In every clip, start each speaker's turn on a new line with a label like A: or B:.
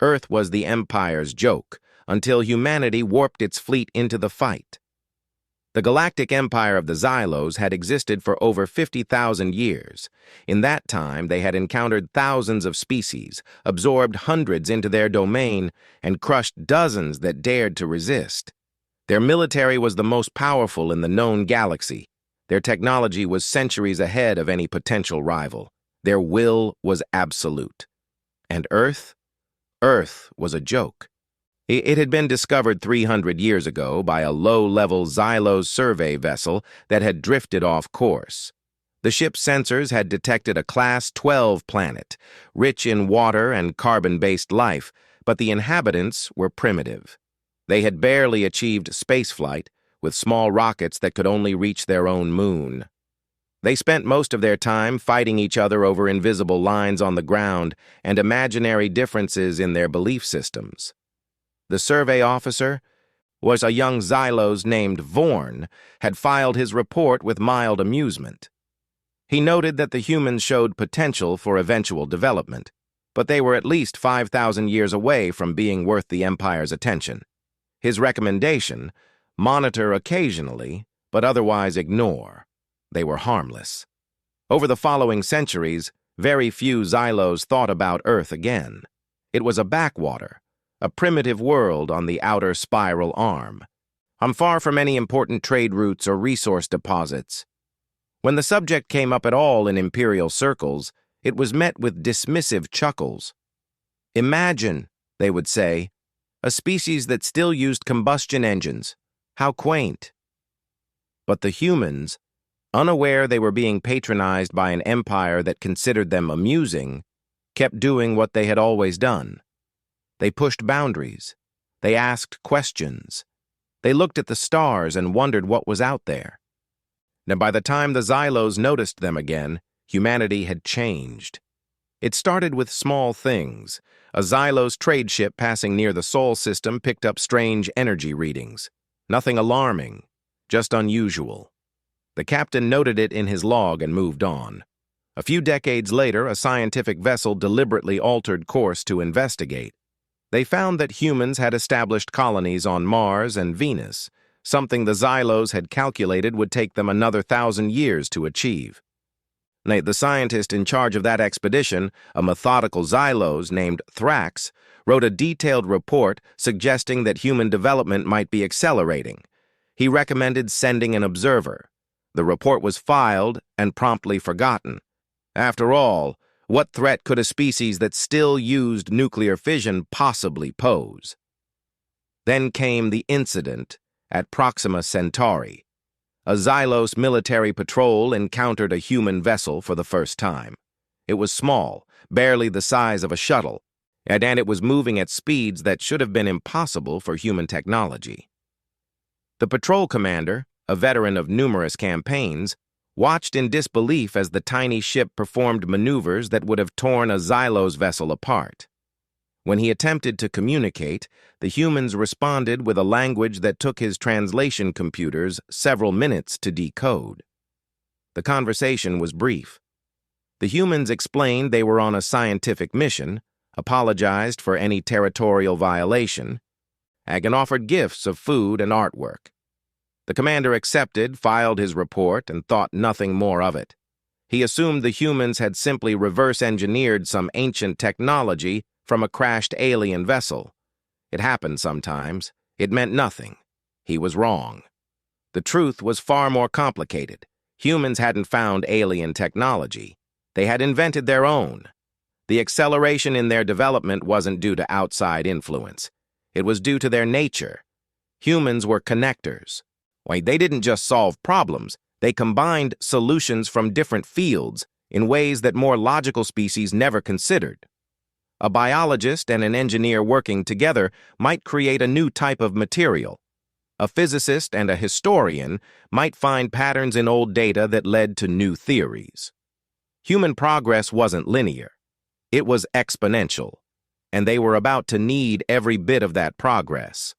A: Earth was the Empire's joke, until humanity warped its fleet into the fight. The galactic empire of the Xylos had existed for over 50,000 years. In that time, they had encountered thousands of species, absorbed hundreds into their domain, and crushed dozens that dared to resist. Their military was the most powerful in the known galaxy. Their technology was centuries ahead of any potential rival. Their will was absolute. And Earth? Earth was a joke. It had been discovered 300 years ago by a low-level Xylos survey vessel that had drifted off course. The ship's sensors had detected a Class 12 planet, rich in water and carbon-based life, but the inhabitants were primitive. They had barely achieved spaceflight, with small rockets that could only reach their own moon. They spent most of their time fighting each other over invisible lines on the ground and imaginary differences in their belief systems. The survey officer was a young Xylos named Vorn, had filed his report with mild amusement. He noted that the humans showed potential for eventual development, but they were at least 5,000 years away from being worth the Empire's attention. His recommendation: monitor occasionally, but otherwise ignore. They were harmless. Over the following centuries, very few Xylos thought about Earth again. It was a backwater, a primitive world on the outer spiral arm. Far from any important trade routes or resource deposits. When the subject came up at all in imperial circles, it was met with dismissive chuckles. "Imagine," they would say, "a species that still used combustion engines. How quaint." But the humans, unaware they were being patronized by an empire that considered them amusing, kept doing what they had always done. They pushed boundaries. They asked questions. They looked at the stars and wondered what was out there. Now, by the time the Xylos noticed them again, humanity had changed. It started with small things. A Xylos trade ship passing near the Sol system picked up strange energy readings. Nothing alarming, just unusual. The captain noted it in his log and moved on. A few decades later, a scientific vessel deliberately altered course to investigate. They found that humans had established colonies on Mars and Venus, something the Xylos had calculated would take them another 1,000 years to achieve. The scientist in charge of that expedition, a methodical Xylos named Thrax, wrote a detailed report suggesting that human development might be accelerating. He recommended sending an observer. The report was filed and promptly forgotten. After all, what threat could a species that still used nuclear fission possibly pose? Then came the incident at Proxima Centauri. A Xylos military patrol encountered a human vessel for the first time. It was small, barely the size of a shuttle, and it was moving at speeds that should have been impossible for human technology. The patrol commander, a veteran of numerous campaigns, watched in disbelief as the tiny ship performed maneuvers that would have torn a Xylos vessel apart. When he attempted to communicate, the humans responded with a language that took his translation computers several minutes to decode. The conversation was brief. The humans explained they were on a scientific mission, apologized for any territorial violation, and offered gifts of food and artwork. The commander accepted, filed his report, and thought nothing more of it. He assumed the humans had simply reverse-engineered some ancient technology from a crashed alien vessel. It happened sometimes. It meant nothing. He was wrong. The truth was far more complicated. Humans hadn't found alien technology. They had invented their own. The acceleration in their development wasn't due to outside influence. It was due to their nature. Humans were connectors. They didn't just solve problems. They combined solutions from different fields in ways that more logical species never considered. A biologist and an engineer working together might create a new type of material. A physicist and a historian might find patterns in old data that led to new theories. Human progress wasn't linear. It was exponential, and they were about to need every bit of that progress.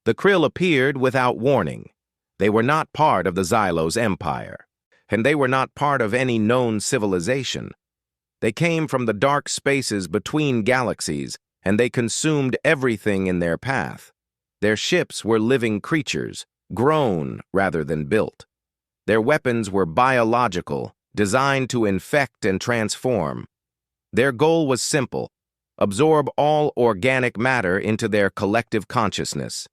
A: The Krill appeared without warning. They were not part of the Xylos Empire, and they were not part of any known civilization. They came from the dark spaces between galaxies and they consumed everything in their path. Their ships were living creatures, grown rather than built. Their weapons were biological, designed to infect and transform. Their goal was simple: absorb all organic matter into their collective consciousness.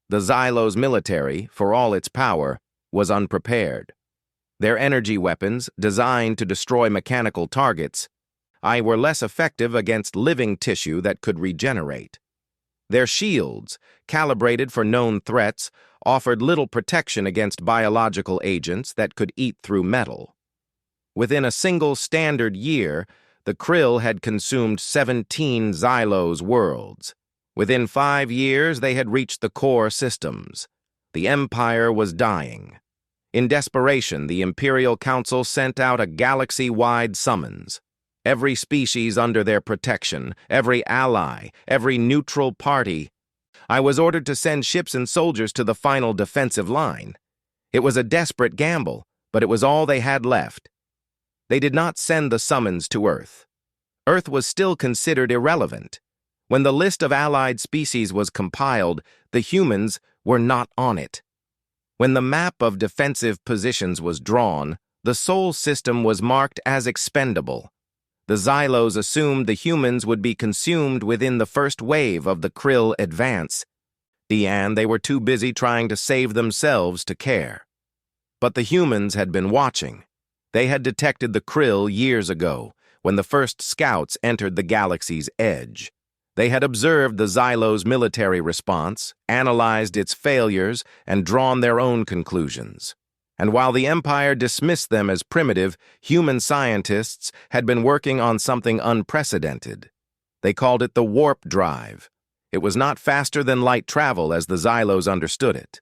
A: The Xylos military, for all its power, was unprepared. Their energy weapons, designed to destroy mechanical targets, were less effective against living tissue that could regenerate. Their shields, calibrated for known threats, offered little protection against biological agents that could eat through metal. Within a single standard year, the Krill had consumed 17 Xylos worlds. Within 5 years, they had reached the core systems. The Empire was dying. In desperation, the Imperial Council sent out a galaxy-wide summons. Every species under their protection, every ally, every neutral party. I was ordered to send ships and soldiers to the final defensive line. It was a desperate gamble, but it was all they had left. They did not send the summons to Earth. Earth was still considered irrelevant. When the list of allied species was compiled, the humans were not on it. When the map of defensive positions was drawn, the Sol system was marked as expendable. The Xylos assumed the humans would be consumed within the first wave of the Krill advance, and they were too busy trying to save themselves to care. But the humans had been watching. They had detected the Krill years ago, when the first scouts entered the galaxy's edge. They had observed the Xylos' military response, analyzed its failures, and drawn their own conclusions. And while the Empire dismissed them as primitive, human scientists had been working on something unprecedented. They called it the warp drive. It was not faster than light travel as the Xylos understood it.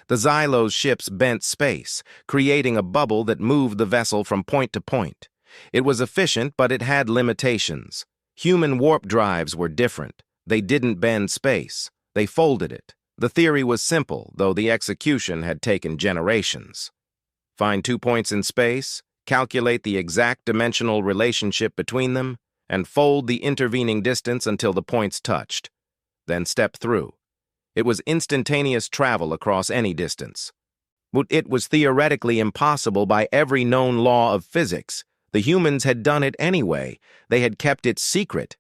A: The Xylos ships bent space, creating a bubble that moved the vessel from point to point. It was efficient, but it had limitations. Human warp drives were different. They didn't bend space. They folded it. The theory was simple, though the execution had taken generations. Find 2 points in space, calculate the exact dimensional relationship between them, and fold the intervening distance until the points touched. Then step through. It was instantaneous travel across any distance. But it was theoretically impossible by every known law of physics. The humans had done it anyway. They had kept it secret.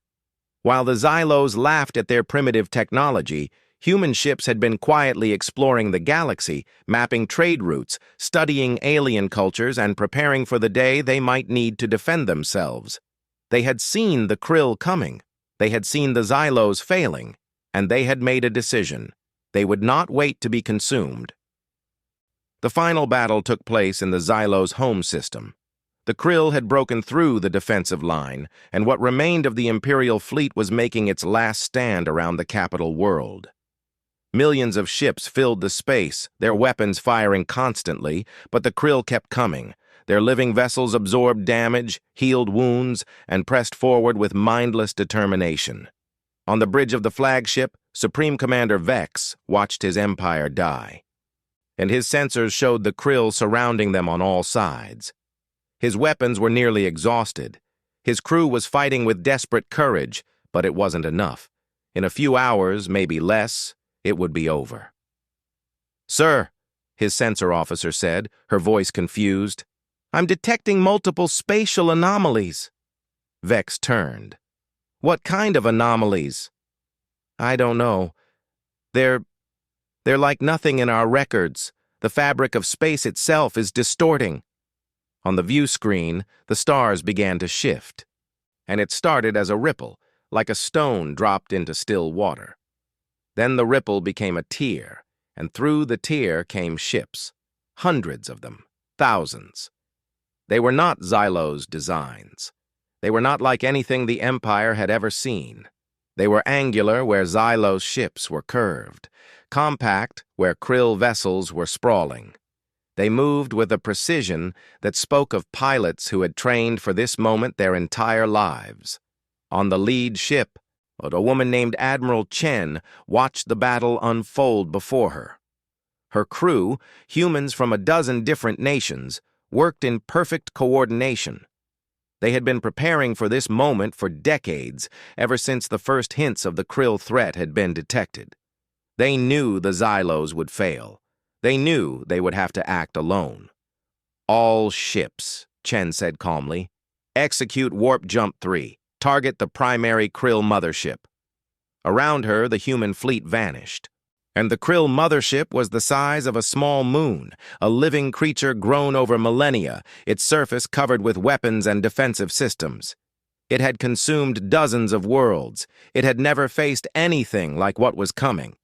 A: While the Xylos laughed at their primitive technology, human ships had been quietly exploring the galaxy, mapping trade routes, studying alien cultures, and preparing for the day they might need to defend themselves. They had seen the Krill coming. They had seen the Xylos failing, and they had made a decision. They would not wait to be consumed. The final battle took place in the Xylos' home system. The Krill had broken through the defensive line, and what remained of the Imperial fleet was making its last stand around the capital world. Millions of ships filled the space, their weapons firing constantly, but the Krill kept coming. Their living vessels absorbed damage, healed wounds, and pressed forward with mindless determination. On the bridge of the flagship, Supreme Commander Vex watched his empire die. And his sensors showed the Krill surrounding them on all sides. His weapons were nearly exhausted. His crew was fighting with desperate courage, but it wasn't enough. In a few hours, maybe less, it would be over. "Sir," his sensor officer said, her voice confused, "I'm detecting multiple spatial anomalies." Vex turned. "What kind of anomalies?" "I don't know. They're like nothing in our records. The fabric of space itself is distorting." On the view screen, the stars began to shift, and it started as a ripple, like a stone dropped into still water. Then the ripple became a tear, and through the tear came ships. Hundreds of them, thousands. They were not Xylos' designs. They were not like anything the Empire had ever seen. They were angular where Xylos' ships were curved, compact where Krill vessels were sprawling. They moved with a precision that spoke of pilots who had trained for this moment their entire lives. On the lead ship, a woman named Admiral Chen watched the battle unfold before her. Her crew, humans from a dozen different nations, worked in perfect coordination. They had been preparing for this moment for decades, ever since the first hints of the Krill threat had been detected. They knew the Xylos would fail. They knew they would have to act alone. "All ships," Chen said calmly. "Execute Warp Jump 3. Target the primary Krill mothership." Around her, the human fleet vanished. And the Krill mothership was the size of a small moon, a living creature grown over millennia, its surface covered with weapons and defensive systems. It had consumed dozens of worlds. It had never faced anything like what was coming.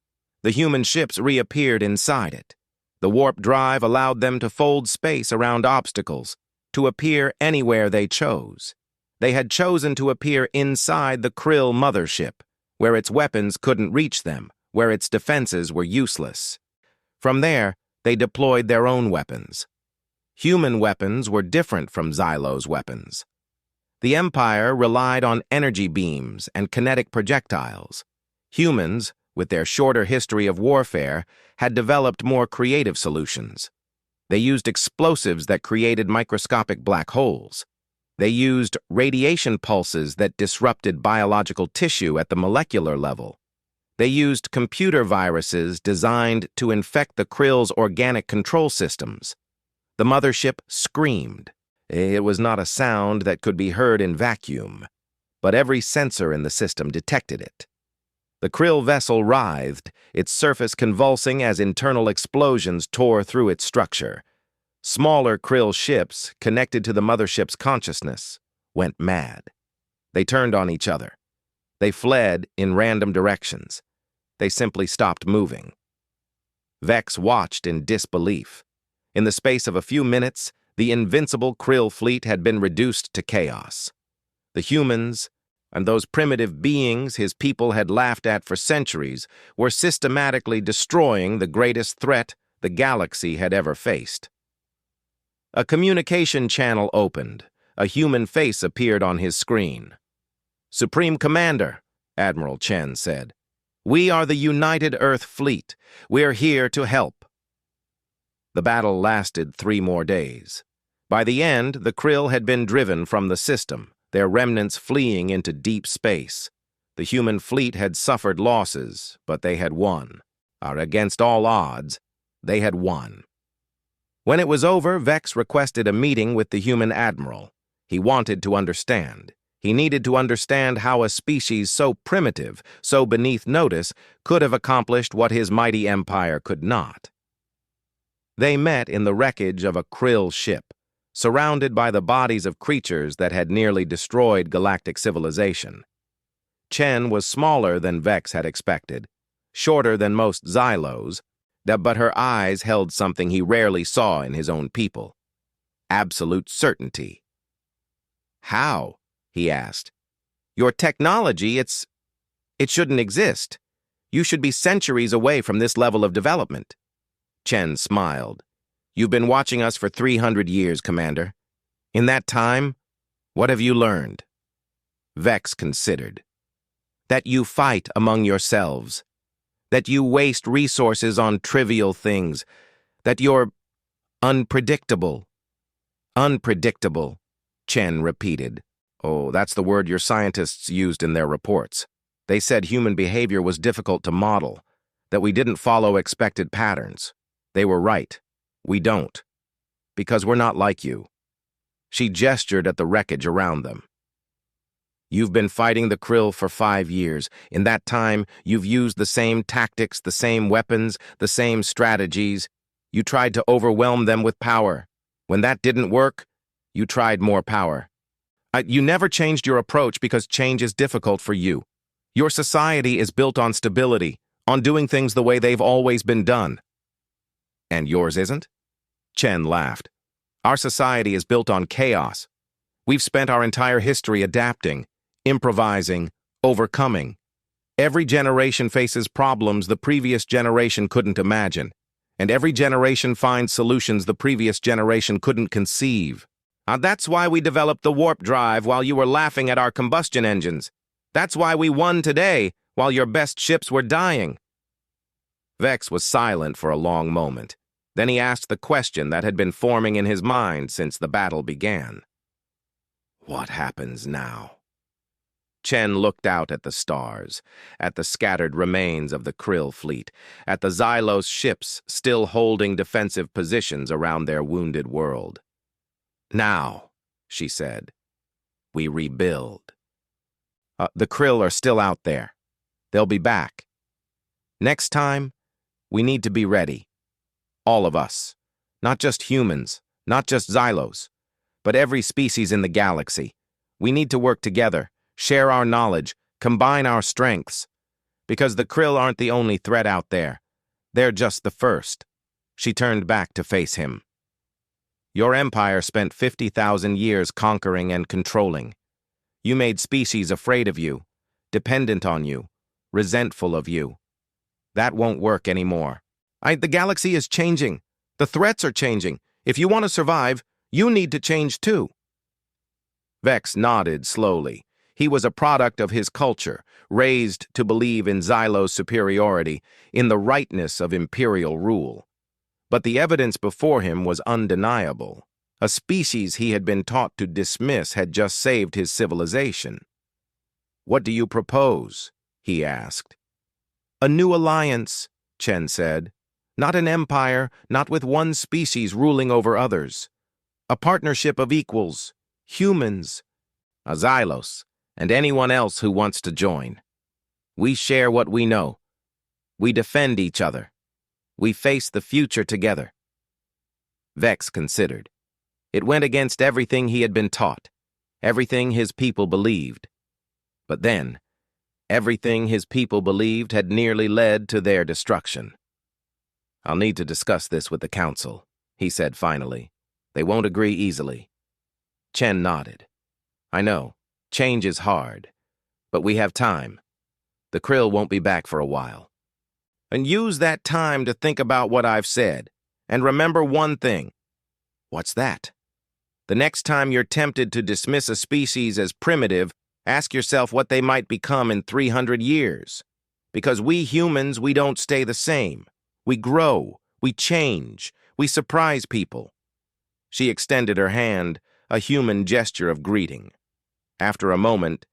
A: The human ships reappeared inside it. The warp drive allowed them to fold space around obstacles, to appear anywhere they chose. They had chosen to appear inside the Krill mothership, where its weapons couldn't reach them, where its defenses were useless. From there, they deployed their own weapons. Human weapons were different from Xylo's weapons. The Empire relied on energy beams and kinetic projectiles. Humans, with their shorter history of warfare, had developed more creative solutions. They used explosives that created microscopic black holes. They used radiation pulses that disrupted biological tissue at the molecular level. They used computer viruses designed to infect the Krill's organic control systems. The mothership screamed. It was not a sound that could be heard in vacuum, but every sensor in the system detected it. The Krill vessel writhed, its surface convulsing as internal explosions tore through its structure. Smaller Krill ships, connected to the mothership's consciousness, went mad. They turned on each other. They fled in random directions. They simply stopped moving. Vex watched in disbelief. In the space of a few minutes, the invincible Krill fleet had been reduced to chaos. The humans, and those primitive beings his people had laughed at for centuries, were systematically destroying the greatest threat the galaxy had ever faced. A communication channel opened. A human face appeared on his screen. "Supreme Commander," Admiral Chen said, "we are the United Earth Fleet. We're here to help." The battle lasted 3 more days. By the end, the Krill had been driven from the system, their remnants fleeing into deep space. The human fleet had suffered losses, but they had won. Against all odds, they had won. When it was over, Vex requested a meeting with the human admiral. He wanted to understand. He needed to understand how a species so primitive, so beneath notice, could have accomplished what his mighty empire could not. They met in the wreckage of a Krill ship, surrounded by the bodies of creatures that had nearly destroyed galactic civilization. Chen was smaller than Vex had expected, shorter than most Xylos, but her eyes held something he rarely saw in his own people: absolute certainty. "How?" he asked. "Your technology, it shouldn't exist. You should be centuries away from this level of development." Chen smiled. "You've been watching us for 300 years, Commander. In that time, what have you learned?" Vex considered. "That you fight among yourselves. That you waste resources on trivial things. That you're unpredictable." "Unpredictable," Chen repeated. "Oh, that's the word your scientists used in their reports. They said human behavior was difficult to model, that we didn't follow expected patterns. They were right. We don't. Because we're not like you." She gestured at the wreckage around them. "You've been fighting the Krill for 5 years. In that time, you've used the same tactics, the same weapons, the same strategies. You tried to overwhelm them with power. When that didn't work, you tried more power. You never changed your approach because change is difficult for you. Your society is built on stability, on doing things the way they've always been done." "And yours isn't?" Chen laughed. "Our society is built on chaos. We've spent our entire history adapting, improvising, overcoming. Every generation faces problems the previous generation couldn't imagine, and every generation finds solutions the previous generation couldn't conceive. That's why we developed the warp drive while you were laughing at our combustion engines. That's why we won today while your best ships were dying." Vex was silent for a long moment. Then he asked the question that had been forming in his mind since the battle began. What happens now? Chen looked out at the stars, at the scattered remains of the Krill fleet, at the Xylos ships still holding defensive positions around their wounded world. Now, she said, we rebuild. The Krill are still out there. They'll be back. Next time, we need to be ready. All of us. Not just humans, not just Xylos, but every species in the galaxy. We need to work together, share our knowledge, combine our strengths. Because the Krill aren't the only threat out there. They're just the first. She turned back to face him. Your empire spent 50,000 years conquering and controlling. You made species afraid of you, dependent on you, resentful of you. That won't work anymore. The galaxy is changing. The threats are changing. If you want to survive, you need to change too. Vex nodded slowly. He was a product of his culture, raised to believe in Xylo's superiority, in the rightness of imperial rule. But the evidence before him was undeniable. A species he had been taught to dismiss had just saved his civilization. What do you propose? He asked. A new alliance, Chen said. Not an empire, not with one species ruling over others. A partnership of equals, humans, a Xylos, and anyone else who wants to join. We share what we know. We defend each other. We face the future together. Vex considered. It went against everything he had been taught, everything his people believed. But then, everything his people believed had nearly led to their destruction. I'll need to discuss this with the council, he said finally. They won't agree easily. Chen nodded. I know, change is hard, but we have time. The Krill won't be back for a while. And use that time to think about what I've said. And remember one thing. What's that? The next time you're tempted to dismiss a species as primitive, ask yourself what they might become in 300 years. Because we humans, we don't stay the same. We grow, we change, we surprise people. She extended her hand, a human gesture of greeting. After a moment,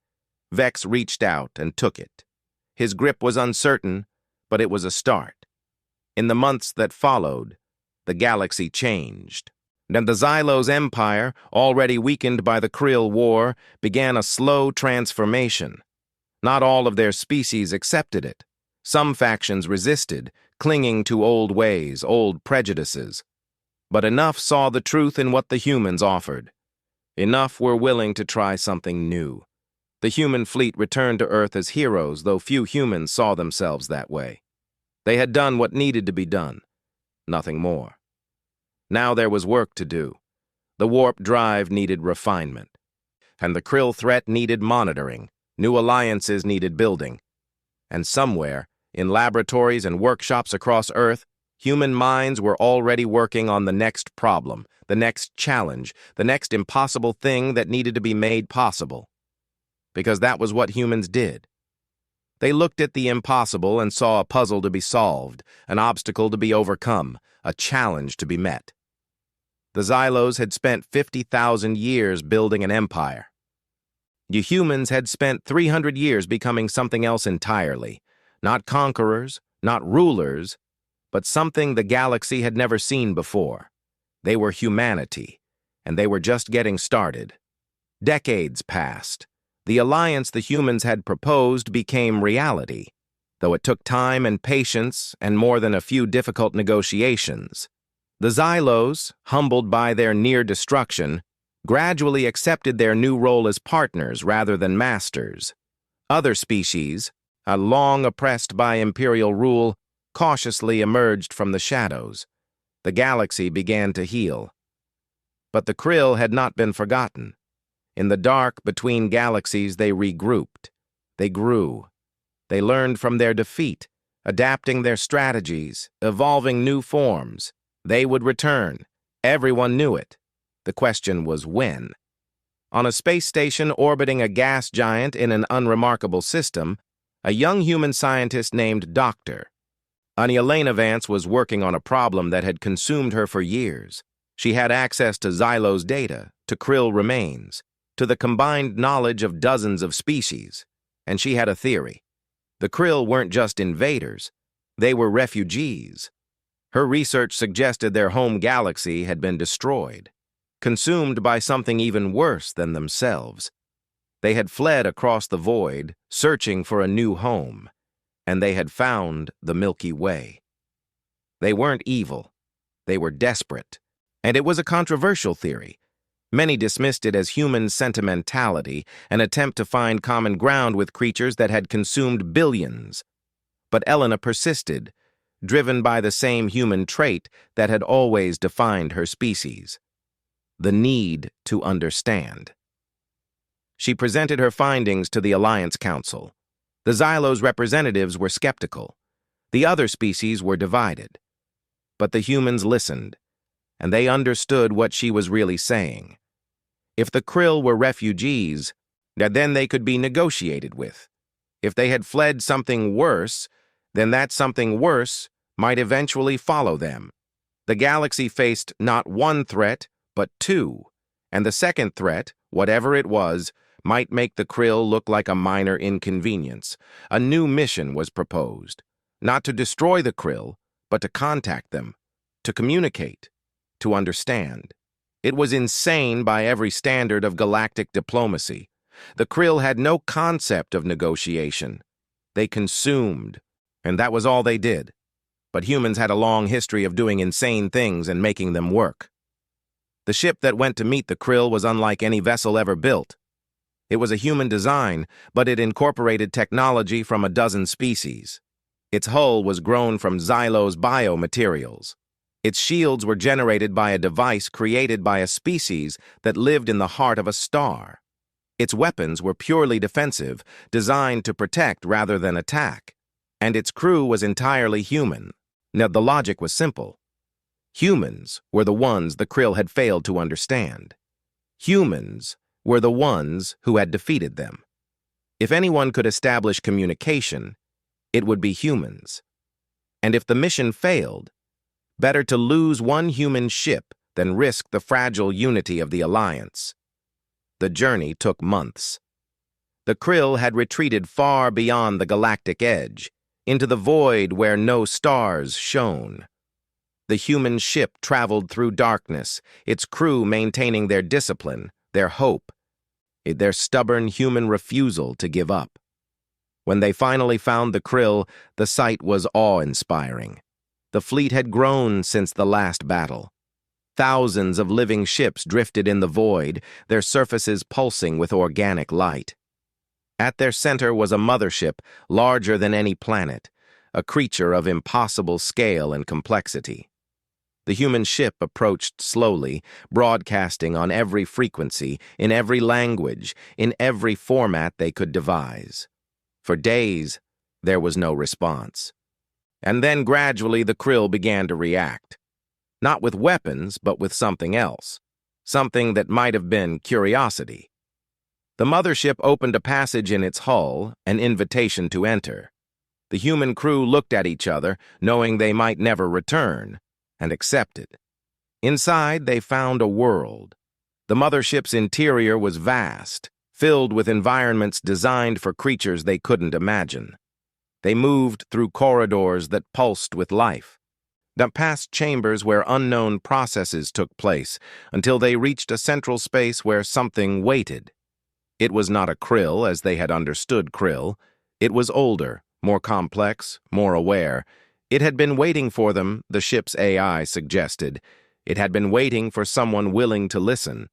A: Vex reached out and took it. His grip was uncertain, but it was a start. In the months that followed, the galaxy changed. And the Xylos Empire, already weakened by the Krill War, began a slow transformation. Not all of their species accepted it. Some factions resisted, clinging to old ways, old prejudices. But enough saw the truth in what the humans offered. Enough were willing to try something new. The human fleet returned to Earth as heroes, though few humans saw themselves that way. They had done what needed to be done. Nothing more. Now there was work to do. The warp drive needed refinement. And the Krill threat needed monitoring. New alliances needed building. And somewhere, in laboratories and workshops across Earth, human minds were already working on the next problem, the next challenge, the next impossible thing that needed to be made possible. Because that was what humans did. They looked at the impossible and saw a puzzle to be solved, an obstacle to be overcome, a challenge to be met. The Xylos had spent 50,000 years building an empire. You humans had spent 300 years becoming something else entirely. Not conquerors, not rulers, but something the galaxy had never seen before. They were humanity, and they were just getting started. Decades passed. The alliance the humans had proposed became reality, though it took time and patience and more than a few difficult negotiations. The Xylos, humbled by their near destruction, gradually accepted their new role as partners rather than masters. Other species, long oppressed by imperial rule, cautiously emerged from the shadows. The galaxy began to heal. But the Krill had not been forgotten. In the dark between galaxies, they regrouped. They grew. They learned from their defeat, adapting their strategies, evolving new forms. They would return. Everyone knew it. The question was when. On a space station orbiting a gas giant in an unremarkable system, a young human scientist named Dr. Anielena Vance was working on a problem that had consumed her for years. She had access to Xylos data, to Krill remains. to the combined knowledge of dozens of species, and she had a theory. The krill weren't just invaders, they were refugees. Her research suggested their home galaxy had been destroyed, consumed by something even worse than themselves. They had fled across the void, searching for a new home, and they had found the Milky Way. They weren't evil, they were desperate, and it was a controversial theory. Many dismissed it as human sentimentality, an attempt to find common ground with creatures that had consumed billions. But Elena persisted, driven by the same human trait that had always defined her species: the need to understand. She presented her findings to the Alliance Council. The Xylos representatives were skeptical. The other species were divided. But the humans listened, and they understood what she was really saying. If the krill were refugees, then they could be negotiated with. If they had fled something worse, then that something worse might eventually follow them. The galaxy faced not one threat, but two, and the second threat, whatever it was, might make the krill look like a minor inconvenience. A new mission was proposed, not to destroy the krill, but to contact them, to communicate, to understand. It was insane by every standard of galactic diplomacy. The krill had no concept of negotiation. They consumed, and that was all they did. But humans had a long history of doing insane things and making them work. The ship that went to meet the krill was unlike any vessel ever built. It was a human design, but it incorporated technology from a dozen species. Its hull was grown from Xylos biomaterials. Its shields were generated by a device created by a species that lived in the heart of a star. Its weapons were purely defensive, designed to protect rather than attack. And its crew was entirely human. Now, the logic was simple. Humans were the ones the krill had failed to understand. Humans were the ones who had defeated them. If anyone could establish communication, it would be humans. And if the mission failed, better to lose one human ship than risk the fragile unity of the Alliance. The journey took months. The krill had retreated far beyond the galactic edge, into the void where no stars shone. The human ship traveled through darkness, its crew maintaining their discipline, their hope, their stubborn human refusal to give up. When they finally found the krill, the sight was awe-inspiring. The fleet had grown since the last battle. Thousands of living ships drifted in the void, their surfaces pulsing with organic light. At their center was a mothership larger than any planet, a creature of impossible scale and complexity. The human ship approached slowly, broadcasting on every frequency, in every language, in every format they could devise. For days, there was no response. And then gradually the krill began to react. Not with weapons, but with something else. Something that might have been curiosity. The mothership opened a passage in its hull, an invitation to enter. The human crew looked at each other, knowing they might never return, and accepted. Inside, they found a world. The mothership's interior was vast, filled with environments designed for creatures they couldn't imagine. They moved through corridors that pulsed with life, past chambers where unknown processes took place, until they reached a central space where something waited. It was not a krill as they had understood krill. It was older, more complex, more aware. It had been waiting for them, the ship's AI suggested. It had been waiting for someone willing to listen.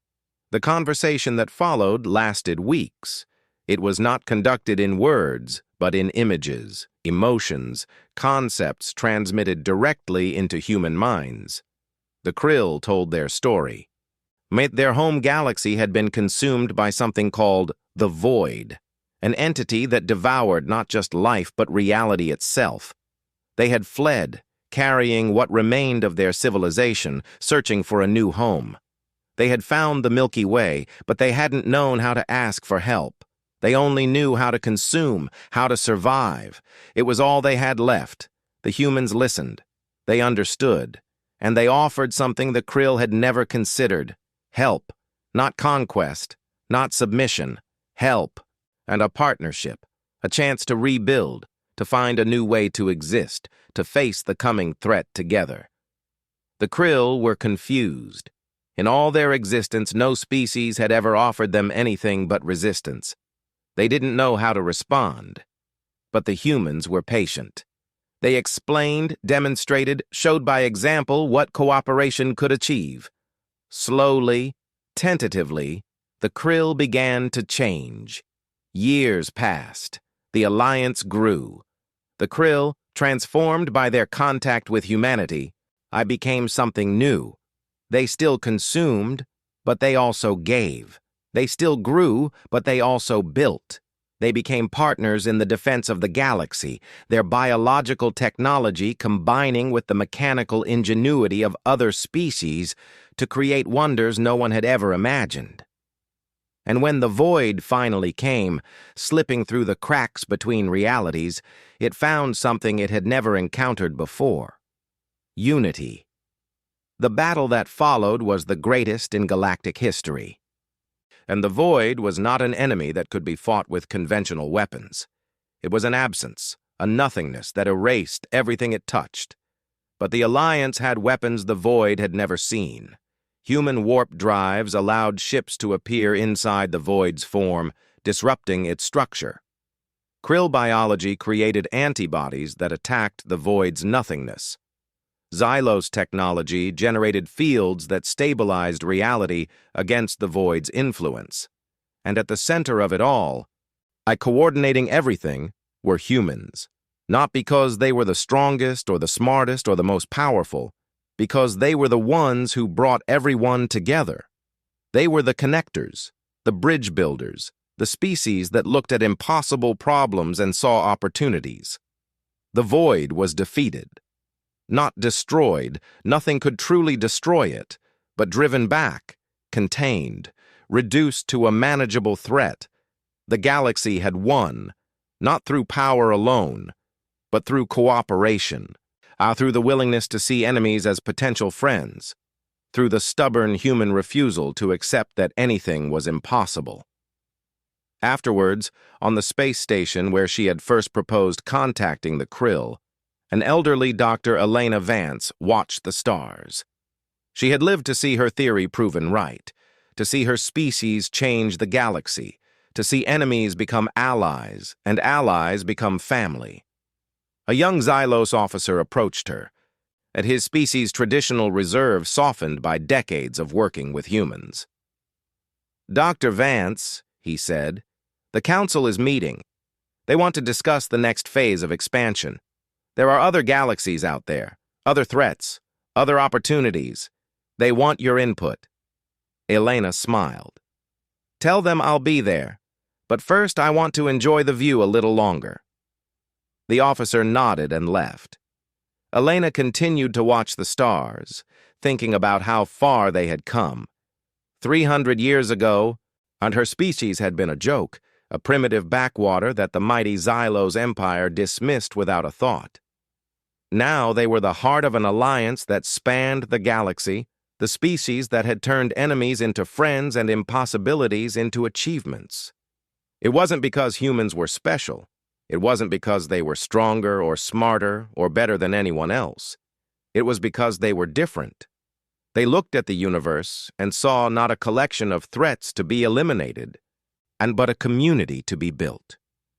A: The conversation that followed lasted weeks. It was not conducted in words, but in images, emotions, concepts transmitted directly into human minds. The krill told their story. Their home galaxy had been consumed by something called the Void, an entity that devoured not just life but reality itself. They had fled, carrying what remained of their civilization, searching for a new home. They had found the Milky Way, but they hadn't known how to ask for help. They only knew how to consume, how to survive. It was all they had left. The humans listened. They understood. And they offered something the krill had never considered. Help, not conquest, Not submission, help, and a partnership, a chance to rebuild, to find a new way to exist, to face the coming threat together. The Krill were confused. In all their existence, no species had ever offered them anything but resistance. They didn't know how to respond. But the humans were patient. They explained, demonstrated, showed by example what cooperation could achieve. Slowly, tentatively, the Krill began to change. Years passed. The alliance grew. The Krill, transformed by their contact with humanity, I became something new. They still consumed, but they also gave. They still grew, but they also built. They became partners in the defense of the galaxy, their biological technology combining with the mechanical ingenuity of other species to create wonders no one had ever imagined. And when the void finally came, slipping through the cracks between realities, it found something it had never encountered before: unity. The battle that followed was the greatest in galactic history. And the void was not an enemy that could be fought with conventional weapons. It was an absence, a nothingness that erased everything it touched. But the Alliance had weapons the void had never seen. Human warp drives allowed ships to appear inside the void's form, disrupting its structure. Krill biology created antibodies that attacked the void's nothingness. Xylos technology generated fields that stabilized reality against the void's influence. And at the center of it all, by coordinating everything, were humans. Not because they were the strongest or the smartest or the most powerful, because they were the ones who brought everyone together. They were the connectors, the bridge builders, the species that looked at impossible problems and saw opportunities. The void was defeated. Not destroyed, nothing could truly destroy it, but driven back, contained, reduced to a manageable threat. The galaxy had won, not through power alone, but through cooperation, through the willingness to see enemies as potential friends, through the stubborn human refusal to accept that anything was impossible. Afterwards, on the space station where she had first proposed contacting the Krill, an elderly Dr. Elena Vance watched the stars. She had lived to see her theory proven right, to see her species change the galaxy, to see enemies become allies and allies become family. A young Xylos officer approached her, at his species' traditional reserve softened by decades of working with humans. "Dr. Vance," he said, "the Council is meeting. They want to discuss the next phase of expansion. There are other galaxies out there, other threats, other opportunities. They want your input." Elena smiled. "Tell them I'll be there, but first I want to enjoy the view a little longer." The officer nodded and left. Elena continued to watch the stars, thinking about how far they had come. 300 years ago, and her species had been a joke, a primitive backwater that the mighty Xylos Empire dismissed without a thought. Now they were the heart of an alliance that spanned the galaxy, the species that had turned enemies into friends and impossibilities into achievements. It wasn't because humans were special. It wasn't because they were stronger or smarter or better than anyone else. It was because they were different. They looked at the universe and saw not a collection of threats to be eliminated, but a community to be built.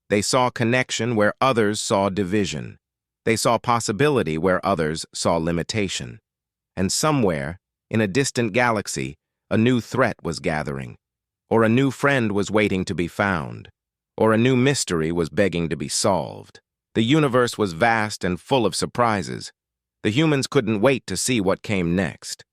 A: They saw connection where others saw division. They saw possibility where others saw limitation. And somewhere, in a distant galaxy, a new threat was gathering, or a new friend was waiting to be found, or a new mystery was begging to be solved. The universe was vast and full of surprises. The humans couldn't wait to see what came next.